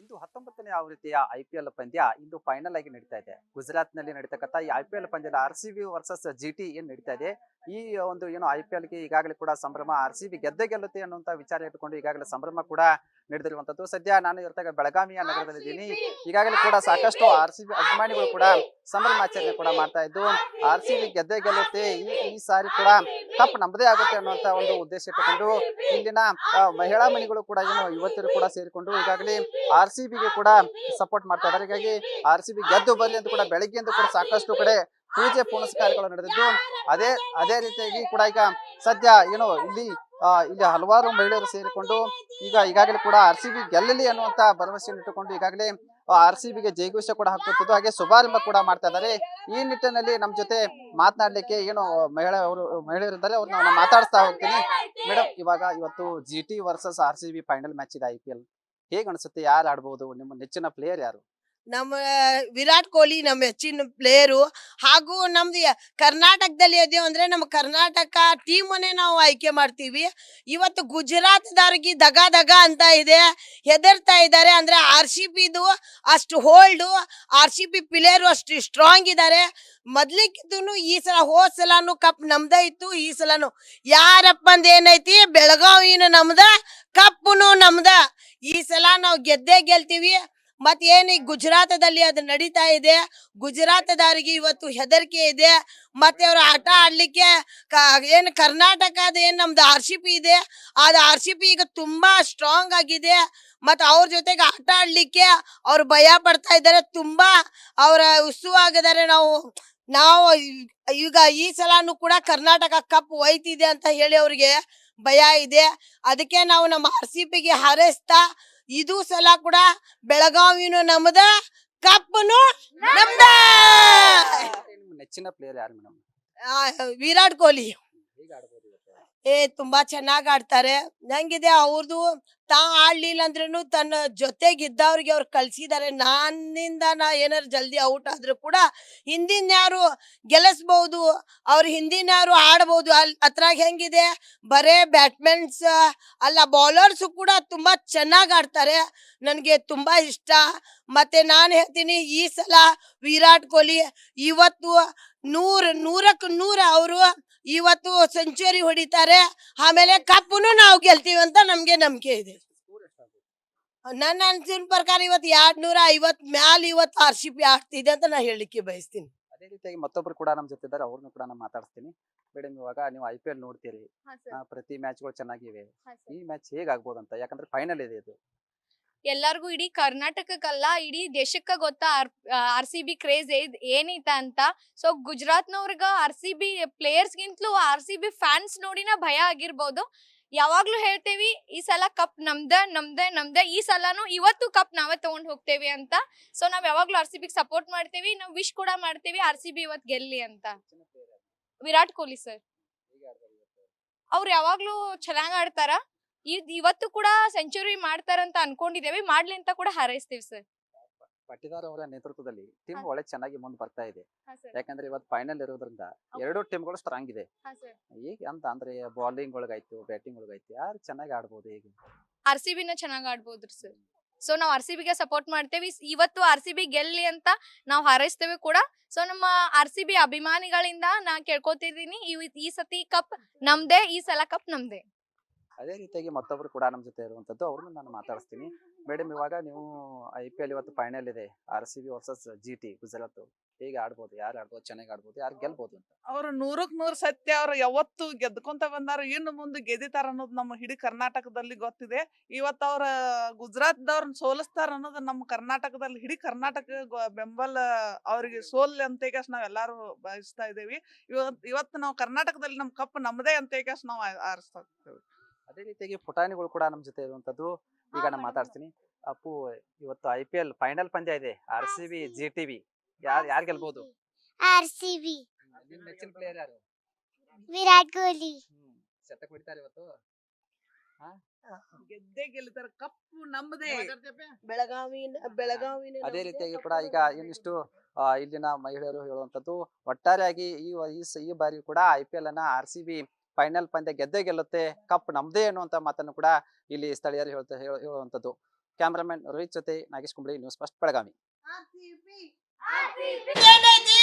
ಇಂದು 19ನೇ ಆವೃತ್ತಿಯ ಐಪಿಎಲ್ ಪಂದ್ಯ ಇಂದು ಫೈನಲ್ ಆಗಿ ನಡೀತಾ ಇದೆ. ಗುಜರಾತ್ನಲ್ಲಿ ನಡೀತಕ್ಕಂಥ ಈ ಐಪಿಎಲ್ ಪಂದ್ಯದ ಆರ್ಸಿಬಿ ವರ್ಸಸ್ ಜಿಟಿ ಏನ್ ನಡೀತಾ ಇದೆ. ಈ ಒಂದು ಏನು ಐಪಿಎಲ್ಗೆ ಈಗಾಗಲೇ ಕೂಡ ಸಂಭ್ರಮ, ಆರ್ಸಿಬಿ ಗೆದ್ದೇ ಗೆಲ್ಲುತ್ತೆ ಅನ್ನುವಂತ ವಿಚಾರ ಇಟ್ಟುಕೊಂಡು ಈಗಾಗಲೇ ಸಂಭ್ರಮ ಕೂಡ ನಡೆದಿರುವಂತದ್ದು. ಸದ್ಯ ನಾನು ಇರ್ತಾಗ ಬೆಳಗಾವಿಯ ನಗರದಲ್ಲಿದ್ದೀನಿ. ಈಗಾಗಲೇ ಕೂಡ ಸಾಕಷ್ಟು ಆರ್ಸಿಬಿ ಅಭಿಮಾನಿಗಳು ಕೂಡ ಸಂಭ್ರಮಾಚರಣೆ ಕೂಡ ಮಾಡ್ತಾ ಇದ್ದು, ಆರ್ಸಿಬಿ ಗೆದ್ದೇ ಗೆಲ್ಲುತ್ತೆ, ಈ ಸಾರಿ ಕೂಡ ಕಪ್ ನಮ್ಮದೇ ಆಗುತ್ತೆ ಅನ್ನುವಂತ ಒಂದು ಉದ್ದೇಶ ಇಟ್ಟುಕೊಂಡು ಇಲ್ಲಿನ ಮಹಿಳಾ ಮಣಿಗಳು ಕೂಡ ಏನು ಯುವತಿಯರು ಕೂಡ ಸೇರಿಕೊಂಡು ಈಗಾಗಲೇ ಆರ್ಸಿಬಿಗೆ ಕೂಡ ಸಪೋರ್ಟ್ ಮಾಡ್ತಾ ಇದ್ದಾರೆ. ಹೀಗಾಗಿ ಆರ್ಸಿಬಿ ಗೆದ್ದು ಬರ್ಲಿ ಅಂತ ಕೂಡ ಬೆಳಗ್ಗೆಯಿಂದ ಕೂಡ ಸಾಕಷ್ಟು ಕಡೆ ಪೂಜೆ ಪುನಸ್ಕಾರಗಳು ನಡೆದಿದ್ದು, ಅದೇ ರೀತಿಯಾಗಿ ಕೂಡ ಈಗ ಸದ್ಯ ಏನು ಇಲ್ಲಿ ಹಲವಾರು ಮಹಿಳೆಯರು ಸೇರಿಕೊಂಡು ಈಗಾಗಲೇ ಕೂಡ ಆರ್ಸಿಬಿ ಗೆಲ್ಲಲಿ ಅನ್ನುವಂತ ಭರವಸೆಯನ್ನು ಇಟ್ಟುಕೊಂಡು ಈಗಾಗಲೇ ಆರ್ಸಿಬಿಗೆ ಜಯಘೋಷ ಕೂಡ ಹಾಕುತ್ತಿದ್ದು, ಹಾಗೆ ಶುಭಾರಂಭ ಕೂಡ ಮಾಡ್ತಾ ಇದ್ದಾರೆ. ಈ ನಿಟ್ಟಿನಲ್ಲಿ ನಮ್ ಜೊತೆ ಮಾತನಾಡ್ಲಿಕ್ಕೆ ಏನು ಮಹಿಳೆಯರಿದ್ದಾರೆ, ಅವ್ರನ್ನ ಮಾತಾಡಿಸ್ತಾ ಹೋಗ್ತೀನಿ. ಮೇಡಮ್, ಇವತ್ತು ಜಿಟಿ ವರ್ಸಸ್ ಆರ್ಸಿಬಿ ಫೈನಲ್ ಮ್ಯಾಚ್ ಇದೆ ಐಪಿಎಲ್. ಹೇಗ್ ಅನ್ಸುತ್ತೆ? ಯಾರು ಆಡ್ಬಹುದು? ನಿಮ್ಮ ನೆಚ್ಚಿನ ಪ್ಲೇಯರ್ ಯಾರು? ನಮ್ಮ ವಿರಾಟ್ ಕೊಹ್ಲಿ ನಮ್ಮ ಹೆಚ್ಚಿನ ಪ್ಲೇಯರು. ಹಾಗೂ ನಮ್ದು ಕರ್ನಾಟಕದಲ್ಲಿ ಇದೆಯೋ ಅಂದ್ರೆ ನಮ್ಮ ಕರ್ನಾಟಕ ಟೀಮನ್ನೇ ನಾವು ಆಯ್ಕೆ ಮಾಡ್ತೀವಿ. ಇವತ್ತು ಗುಜರಾತ್ದವ್ರಿಗೆ ದಗ ಅಂತ ಇದೆ, ಹೆದರ್ತಾ ಇದ್ದಾರೆ. ಅಂದ್ರೆ RCBದು ಅಷ್ಟು ಹೋಲ್ಡು, RCB ಪ್ಲೇಯರು ಅಷ್ಟು ಸ್ಟ್ರಾಂಗ್ ಇದ್ದಾರೆ. ಮೊದ್ಲಿಕ್ಕಿದ್ದು ಈ ಸಲ ಹೋದ್ ಸಲಾನು ಕಪ್ ನಮ್ದ ಇತ್ತು, ಈ ಸಲಾನು ಯಾರಪ್ಪ ಅಂದ ಏನೈತಿ, ಬೆಳಗಾವಿನ ನಮ್ದ, ಕಪ್ಪುನು ನಮ್ದ. ಈ ಸಲ ನಾವು ಗೆದ್ದೇ ಗೆಲ್ತೀವಿ. ಮತ್ ಏನ್ ಈ ಗುಜರಾತದಲ್ಲಿ ಅದು ನಡೀತಾ ಇದೆ, ಗುಜರಾತದವರಿಗೆ ಇವತ್ತು ಹೆದರಿಕೆ ಇದೆ. ಮತ್ತೆ ಅವ್ರ ಆಟ ಆಡ್ಲಿಕ್ಕೆ ಏನ್ ಕರ್ನಾಟಕದ ಏನ್ ನಮ್ದು RCB ಇದೆ, ಅದು RCB ಈಗ ತುಂಬಾ ಸ್ಟ್ರಾಂಗ್ ಆಗಿದೆ. ಮತ್ ಅವ್ರ ಜೊತೆಗೆ ಆಟ ಆಡ್ಲಿಕ್ಕೆ ಅವ್ರು ಭಯ ಪಡ್ತಾ ಇದ್ದಾರೆ, ತುಂಬಾ ಅವ್ರ ಉತ್ಸುವಾಗಿದ್ದಾರೆ. ನಾವು ಈಗ ಈ ಸಲಾನು ಕೂಡ ಕರ್ನಾಟಕ ಕಪ್ ಒಯ್ತಿದೆ ಅಂತ ಹೇಳಿ ಅವ್ರಿಗೆ ಭಯ ಇದೆ. ಅದಕ್ಕೆ ನಾವು ನಮ್ಮ RCBಗೆ ಹಾರೈಸ್ತಾ ಇದು ಸಲ ಕೂಡ ಬೆಳಗಾವಿನೂ ನಮ್ದ, ಕಪ್ಪನು ನಮ್ದ. ನೆಚ್ಚಿನ ಪ್ಲೇಯರ್ ಯಾರು ಮೇಡಮ್? ವಿರಾಟ್ ಕೊಹ್ಲಿ ತುಂಬಾ ಚೆನ್ನಾಗ್ ಆಡ್ತಾರೆ. ಹೆಂಗಿದೆ ಅವ್ರದ್ದು, ಆಡ್ಲಿಲ್ಲ ಅಂದ್ರೂ ತನ್ನ ಜೊತೆಗಿದ್ದವ್ರಿಗೆ ಅವ್ರು ಕಳ್ಸಿದಾರೆ. ನಾ ಏನಾರು ಜಲ್ದಿ ಔಟ್ ಆದ್ರೂ ಕೂಡ ಹಿಂದಿನ ಯಾರು ಗೆಲ್ಲಿಸ್ಬಹುದು, ಅವ್ರು ಹಿಂದಿನ ಯಾರು ಆಡ್ಬಹುದು. ಅದ್ರಾಗ ಹೆಂಗಿದೆ, ಬರೇ ಬ್ಯಾಟ್ಮನ್ಸ್ ಅಲ್ಲ, ಬೌಲರ್ಸ್ ಕೂಡ ತುಂಬಾ ಚೆನ್ನಾಗ್ ಆಡ್ತಾರೆ. ನನ್ಗೆ ತುಂಬಾ ಇಷ್ಟ. ಮತ್ತೆ ನಾನು ಹೇಳ್ತೀನಿ, ಈ ಸಲ ವಿರಾಟ್ ಕೊಹ್ಲಿ ಇವತ್ತು 100ಕ್ಕೆ 100 ಅವರು ಇವತ್ತು ಸೆಂಚುರಿ ಹೊಡಿತಾರೆ. ಆಮೇಲೆ ಕಪ್ಪುನು ನಾವು ಗೆಲ್ತೀವಿ ಅಂತ ನಮ್ಗೆ ನಂಬಿಕೆ ಇದೆ. ನನ್ನ ಅನ್ಸಿನ ಪ್ರಕಾರ ಇವತ್ತು 250 ಮ್ಯಾಲ ಇವತ್ತು RCB ಆಡ್ತಿದೆ ಅಂತ ನಾ ಹೇಳಲಿಕ್ಕೆ ಬಯಸ್ತೀನಿ. ಅದೇ ರೀತಿಯಾಗಿ ಮತ್ತೊಬ್ರು ಕೂಡ ನಮ್ ಜೊತೆ ಇದ್ದಾರೆ, ಅವ್ರನ್ನು ಕೂಡ ನಾನು ಮಾತಾಡ್ತೀನಿ. ಮೇಡಮ್, ಇವಾಗ ನೀವು IPL ನೋಡ್ತೀರಿ, ಪ್ರತಿ ಮ್ಯಾಚ್ಗಳು ಚೆನ್ನಾಗಿವೆ. ಈ ಮ್ಯಾಚ್ ಹೇಗಾಗ್ಬೋದು ಅಂತ? ಯಾಕಂದ್ರೆ ಫೈನಲ್ ಇದೆ ಇದು. ಎಲ್ಲಾರ್ಗು ಇಡೀ ಕರ್ನಾಟಕಕ್ಕಲ್ಲ, ಇಡೀ ದೇಶಕ್ಕ ಗೊತ್ತಾ RCB ಕ್ರೇಜ್ ಏನೈತ ಅಂತ. ಸೊ ಗುಜರಾತ್ನವ್ರಿಗ RCB ಪ್ಲೇಯರ್ಸ್ ಗಿಂತಲೂ RCB ಫ್ಯಾನ್ಸ್ ನೋಡಿನ ಭಯ ಆಗಿರ್ಬೋದು. ಯಾವಾಗ್ಲೂ ಹೇಳ್ತೇವಿ, ಈ ಸಲ ಕಪ್ ನಮ್ದೆ. ಈ ಸಲಾನು ಇವತ್ತು ಕಪ್ ನಾವೇ ತಗೊಂಡ್ ಹೋಗ್ತೇವಿ ಅಂತ. ಸೊ ನಾವ್ ಯಾವಾಗ್ಲೂ RCB ಸಪೋರ್ಟ್ ಮಾಡ್ತೇವಿ, ನಾವ್ ವಿಶ್ ಕೂಡ ಮಾಡ್ತೇವಿ RCB ಇವತ್ ಗೆಲ್ಲಿ ಅಂತ. ವಿರಾಟ್ ಕೊಹ್ಲಿ ಸರ್, ಅವ್ರು ಯಾವಾಗ್ಲೂ ಚೆನ್ನಾಗ್ ಆಡ್ತಾರ. ಇವತ್ತು ಕೂಡ ಸೆಂಚುರಿ ಮಾಡ್ತಾರಂತ ಅನ್ಕೊಂಡಿದ್ದೇವೆ, ಮಾಡ್ಲಿ ಅಂತ ಕೂಡ ಹಾರೈಸ್ತೀವಿ ಸರ್. ಪಟ್ಟಿದಾರ್ ಅವರ ನೇತೃತ್ವದಲ್ಲಿ ಟೀಮ್ ಒಳ್ಳೆ ಚೆನ್ನಾಗಿ ಮುಂದೆ ಬರ್ತಾ ಇದೆ. ಯಾಕಂದ್ರೆ ಇವತ್ತು ಫೈನಲ್ ಇರೋದ್ರಿಂದ ಎರಡು ಟೀಮ್ಗಳು ಸ್ಟ್ರಾಂಗ್ ಇದೆ. ಈಗ ಅಂತ ಅಂದ್ರೆ ಬಾಲಿಂಗ್ ಒಳಗಾಯ್ತು, ಬ್ಯಾಟಿಂಗ್ ಒಳಗಾಯ್ತು, ಯಾರು ಚೆನ್ನಾಗಿ ಆಡ್ಬೋದು? ಈಗ RCBನ ಚೆನ್ನಾಗಿ ಆಡ್ಬೋದ್ರಿ ಸರ್. ಸೊ ನಾವು RCBಗೆ ಸಪೋರ್ಟ್ ಮಾಡ್ತೇವಿ. ಇವತ್ತು RCB ಗೆಲ್ಲಿ ಅಂತ ನಾವು ಹಾರೈಸ್ತೇವೆ ಕೂಡ. ಸೊ ನಮ್ಮ RCB ಅಭಿಮಾನಿಗಳಿಂದ ನಾ ಕೇಳ್ಕೊತಿದ್ದೀನಿ, ಈ ಸತಿ ಕಪ್ ನಮ್ದೇ, ಈ ಸಲ ಕಪ್ ನಮ್ದೇ. ಅದೇ ರೀತಿಯಾಗಿ ಮತ್ತೊಬ್ರು ಕೂಡ ನಮ್ಮ ಜೊತೆ ಇರುವಂತದ್ದು, ಅವ್ರನ್ನ ನಾನು ಮಾತಾಡಿಸ್ತೀನಿ. ಮೇಡಮ್, ಇವಾಗ ನೀವು IPL ಇವತ್ತು ಫೈನಲ್ ಇದೆ, RCB ವರ್ಸಸ್ GT ಗುಜರಾತ್. ಹೇಗೆ ಆಡ್ಬೋದು? ಯಾರು ಆಡ್ಬೋದು? ಚೆನ್ನಾಗಿ ಆಡ್ಬೋದು? ಯಾರು ಗೆಲ್ಬೋದು ಅಂತ? ಅವ್ರು 100ಕ್ಕೆ 100 ಸತ್ಯ. ಅವ್ರು ಯಾವತ್ತು ಗೆದ್ಕೊಂತ ಬಂದಾರ, ಇನ್ನು ಮುಂದೆ ಗೆದ್ದಿತಾರ ಅನ್ನೋದು ನಮ್ಮ ಇಡೀ ಕರ್ನಾಟಕದಲ್ಲಿ ಗೊತ್ತಿದೆ. ಇವತ್ತು ಅವ್ರ ಗುಜರಾತ್ದವ್ರನ್ನ ಸೋಲಿಸ್ತಾರ ಅನ್ನೋದು ನಮ್ಮ ಕರ್ನಾಟಕದಲ್ಲಿ, ಇಡೀ ಕರ್ನಾಟಕ ಬೆಂಬಲ ಅವ್ರಿಗೆ ಸೋಲ್ ಅಂತ ನಾವ್ ಎಲ್ಲಾರು ಬಯಸ್ತಾ ಇದೇವಿ. ಇವತ್ತು ನಾವು ಕರ್ನಾಟಕದಲ್ಲಿ ನಮ್ ಕಪ್ ನಮ್ದೇ ಅಂತ ನಾವು ಆರಿಸ್ತಾ ಇದ್ದೇವೆ. ಅದೇ ರೀತಿಯಾಗಿ ಪುಟಾಣಿಗಳು ಕೂಡ ನಮ್ಮ ಜೊತೆ ಇರುವಂತದ್ದು. ಈಗ ನಾನು ಮಾತಾಡ್ತೀನಿ. ಅಪ್ಪು, ಇವತ್ತು IPL ಫೈನಲ್ ಪಂದ್ಯ ಇದೆ, RCB GTB. ಯಾರು ಗೆಲ್ಬಹುದು? RCB. ನಿಮ್ಮ ನೆಚ್ಚಿನ ಪ್ಲೇಯರ್ ಯಾರು? ವಿರಾಟ್ ಕೊಹ್ಲಿ. ಶತಕ ಹೊಡಿತಾರೆ ಇವತ್ತು. ಗೆದ್ದೇ ಗೆಲ್ತಾರ, ಕಪ್ಪು ನಮ್ಮದೇ. ಬೆಳಗಾವಿನ ಅದೇ ರೀತಿಯಾಗಿ ಕೂಡ ಈಗ ಇನ್ನಿಷ್ಟು ಇಲ್ಲಿನ ಮಹಿಳೆಯರು ಹೇಳುವಂತದ್ದು, ಒಟ್ಟಾರೆಯಾಗಿ ಈ ಬಾರಿ ಕೂಡ IPL ಅನ್ನ RCB ಫೈನಲ್ ಪಂದ್ಯ ಗೆದ್ದೇ ಗೆಲ್ಲುತ್ತೆ, ಕಪ್ ನಮ್ದೇ ಅನ್ನುವಂತ ಮಾತನ್ನು ಕೂಡ ಇಲ್ಲಿ ಸ್ಥಳೀಯರು ಹೇಳುವಂತದ್ದು. ಕ್ಯಾಮ್ರಾಮನ್ ರೋಹಿತ್ ಜೊತೆ ನಾಗೇಶ್ ಕುಂಬಳಿ, ನ್ಯೂಸ್ ಫಸ್ಟ್ ಬೆಳಗಾವಿ. ಏನೈತಿ